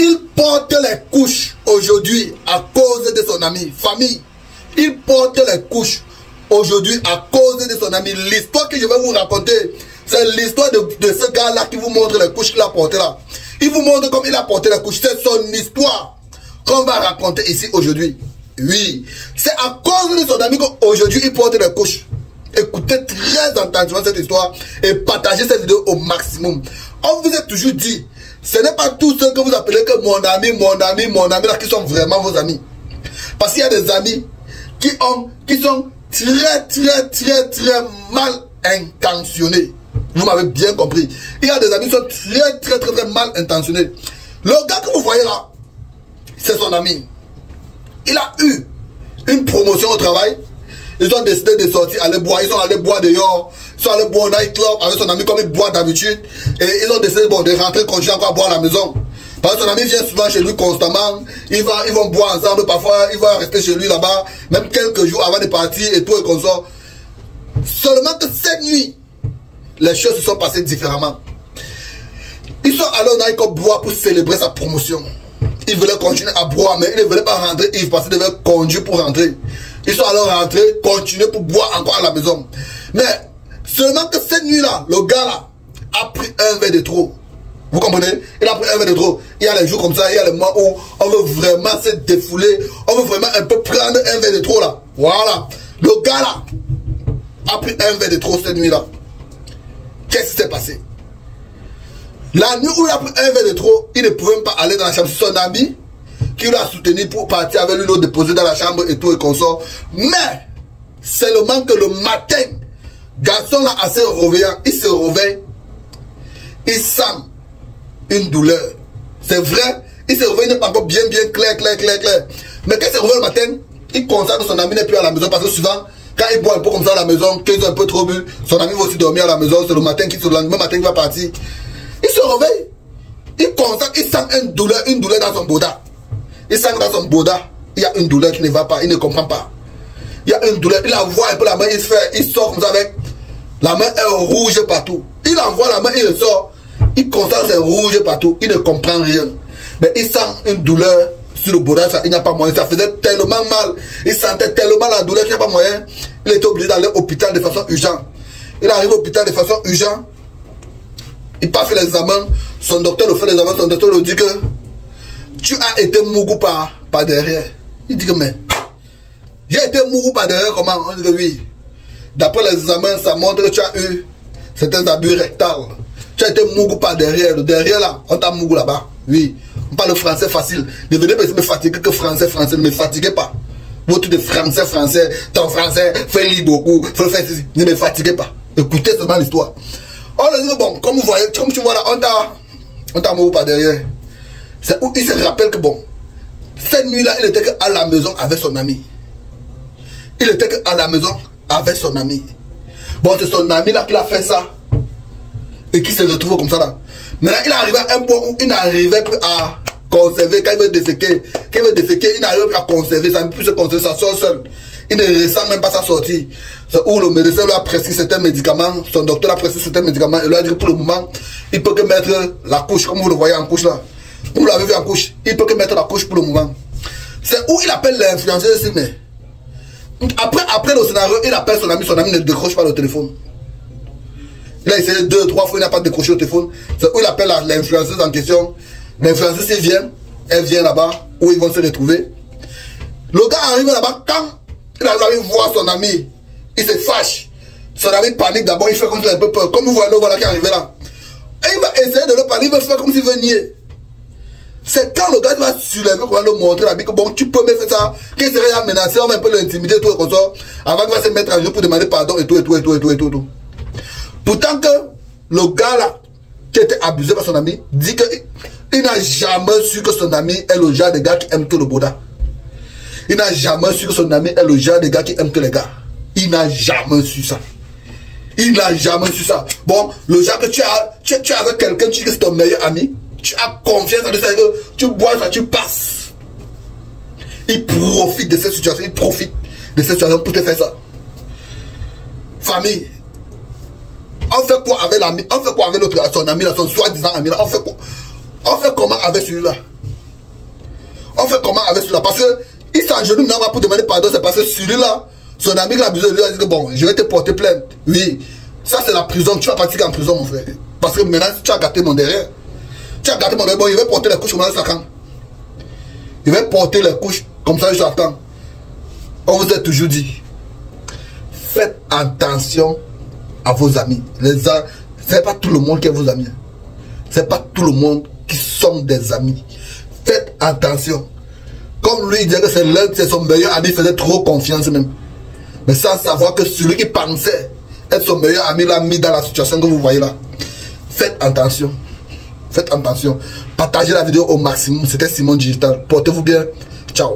Il porte les couches aujourd'hui à cause de son ami. Famille, il porte les couches aujourd'hui à cause de son ami. L'histoire que je vais vous raconter, c'est l'histoire de ce gars-là qui vous montre les couches qu'il a portées là. Il vous montre comme il a porté les couches. C'est son histoire qu'on va raconter ici aujourd'hui. Oui, c'est à cause de son ami qu'aujourd'hui il porte les couches. Écoutez très attentivement cette histoire et partagez cette vidéo au maximum. On vous a toujours dit, ce n'est pas tous ceux que vous appelez que mon ami, là, qui sont vraiment vos amis. Parce qu'il y a des amis qui sont très mal intentionnés. Vous m'avez bien compris. Il y a des amis qui sont très mal intentionnés. Le gars que vous voyez là, c'est son ami. Il a eu une promotion au travail. Ils ont décidé de sortir, aller boire. Ils sont allés boire dehors. Ils sont allés boire au nightclub avec son ami comme il boit d'habitude. Et ils ont décidé de rentrer, continuer encore à boire à la maison. Parce que son ami vient souvent chez lui constamment. Ils vont boire ensemble. Parfois, il va rester chez lui là-bas. Même quelques jours avant de partir et tout et comme ça. Seulement que cette nuit, les choses se sont passées différemment. Ils sont allés au nightclub boire pour célébrer sa promotion. Ils voulaient continuer à boire, mais ils ne voulaient pas rentrer. Ils pensaient qu'ils devaient conduire pour rentrer. Ils sont alors rentrés, continuer pour boire encore à la maison. Mais seulement que cette nuit-là, le gars-là a pris un verre de trop. Vous comprenez? Il a pris un verre de trop. Il y a les jours comme ça, il y a les mois où on veut vraiment se défouler. On veut vraiment un peu prendre un verre de trop là. Voilà. Le gars-là a pris un verre de trop cette nuit-là. Qu'est-ce qui s'est passé? La nuit où il a pris un verre de trop, il ne pouvait même pas aller dans la chambre. Son ami qui l'a soutenu pour partir avec lui, le déposer dans la chambre et tout et consort. Mais, seulement que le matin, garçon là, assez réveillant, il se réveille, il sent une douleur. C'est vrai, il se réveille, il n'est pas encore bien clair. Mais quand il se réveille le matin, il constate que son ami n'est plus à la maison parce que souvent, quand il boit un peu comme ça à la maison, qu'ils ont un peu trop bu, son ami va aussi dormir à la maison, c'est le matin le lendemain matin qu'il va partir. Il se réveille, il constate, il sent une douleur dans son boda. Il sent que dans son boda, il y a une douleur qui ne va pas, il ne comprend pas. Il y a une douleur, il la voit un peu la main, il sort comme ça avec, la main est rouge partout. Il envoie la main, il le sort, il constate c'est rouge partout, il ne comprend rien. Mais il sent une douleur sur le boda, il n'y a pas moyen, ça faisait tellement mal, il sentait tellement la douleur qu'il n'y a pas moyen, il était obligé d'aller à l'hôpital de façon urgente. Il arrive à l'hôpital de façon urgente, il passe l'examen, son docteur le fait l'examen, son docteur lui dit que tu as été mougou par derrière. Il dit que mais, j'ai été mougou par derrière comment? On dit que oui. D'après l'examen, ça montre que tu as eu certains abus rectales. Tu as été mougou par derrière. Le derrière là, on t'a mougou là-bas. Oui. On parle français facile. Ne venez pas me fatiguer que français. Ne me fatiguez pas. Votre de français. Ton français, fais-le beaucoup. Ne me fatiguez pas. Écoutez seulement l'histoire. On lui dit bon, comme vous voyez, comme tu vois là, on t'a mougou par derrière. C'est où il se rappelle que bon, cette nuit-là, il était à la maison avec son ami. Il était à la maison avec son ami. Bon, c'est son ami là qui a fait ça. Et qui se retrouve comme ça là. Maintenant, il arrive à un point où il n'arrivait plus à conserver. Quand il veut déféquer, il n'arrive plus à conserver. Ça ne peut plus se conserver, ça sort seul. Il ne ressent même pas sa sortie. C'est où le médecin lui a prescrit certains médicaments. Son docteur a prescrit certains médicaments. Et lui a dit que pour le moment, il peut que mettre la couche, comme vous le voyez en couche là. Vous l'avez vu en couche, il peut que mettre la couche pour le moment. C'est où il appelle l'influenceur ici, mais après le scénario, il appelle son ami ne décroche pas le téléphone. Il a essayé 2-3 fois, il n'a pas décroché le téléphone. C'est où il appelle l'influenceuse en question. L'influenceuse, elle vient là-bas, où ils vont se retrouver. Le gars arrive là-bas, quand il arrive voir son ami, il se fâche. Son ami panique d'abord, il fait comme s'il a un peu peur. Comme vous voyez, le voilà qui est arrivé là. Et il va essayer de le parler, il va faire comme s'il veut nier. C'est quand le gars va soulever, qu'on va le montrer la vie que bon, tu peux me faire ça, qu'il serait menacé, on va un peu l'intimider, tout comme ça, avant qu'il va se mettre à jour pour demander pardon et tout. Pourtant que le gars là, qui était abusé par son ami, dit qu'il n'a jamais su que son ami est le genre de gars qui aime que le boda. Il n'a jamais su que son ami est le genre de gars qui aime que les gars. Il n'a jamais su ça. Bon, le genre que tu as avec quelqu'un, tu dis que c'est ton meilleur ami. Tu as confiance en ça, que tu bois ça, tu passes. Il profite de cette situation, pour te faire ça. Famille, on fait quoi avec l'ami? On fait quoi avec son ami là, son soi-disant ami là? On fait comment avec celui-là? On fait comment avec celui-là? Parce qu'il s'agenouille maintenant pour demander pardon. C'est parce que celui-là, son ami qui a abusé de lui a dit que bon, je vais te porter plainte. Oui, ça c'est la prison. Tu vas partir en prison, mon frère. Parce que maintenant, tu as gâté mon derrière. Tu as gâté mon derrière. Bon, il va porter les couches comme ça quand? Il va porter les couches comme ça jusqu'à quand? On vous a toujours dit, faites attention à vos amis. C'est pas tout le monde qui est vos amis. C'est pas tout le monde qui sont des amis. Faites attention. Comme lui, il disait que c'est son meilleur ami, il faisait trop confiance même. Mais sans savoir que celui qui pensait être son meilleur ami l'a mis dans la situation que vous voyez là. Faites attention. Faites attention. Partagez la vidéo au maximum. C'était Simon Digital. Portez-vous bien. Ciao.